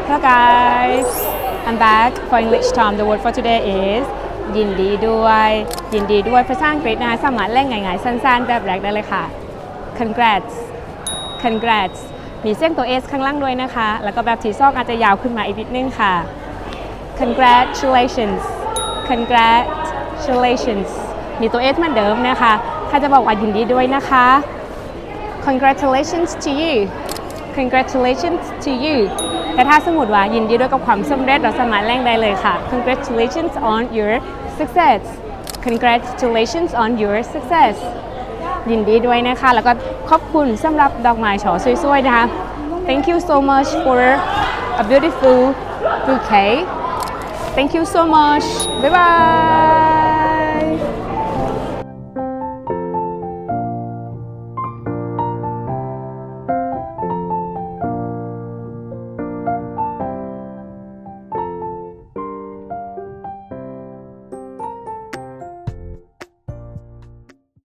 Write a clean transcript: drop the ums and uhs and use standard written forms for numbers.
Hello guys, I'm back for English time. The word for today is ยินดีด้วยยินดีด้วยภาษาอังกฤษนะคะสามารถเล่นง่ายๆสั้นๆแบบแรกได้เลยค่ะ congrats congrats มีเสียงตัว s ข้างล่างด้วยนะคะแล้วก็แบบที่สองอาจจะยาวขึ้นมาอีกนิดนึงค่ะ congratulations congratulations มีตัว s เหมือนเดิมนะคะถ้าจะบอกว่ายินดีด้วยนะคะ congratulations to you congratulations to you แต่ถ้าสมมติว่ายินดีด้วยกับความสำเร็จเราสามารถแลกได้เลยค่ะ congratulations on your success congratulations on your success ยินดีด้วยนะคะแล้วก็ขอบคุณสำหรับดอกไม้ช่อสวยๆนะคะ thank you so much for a beautiful bouquet thank you so much bye bye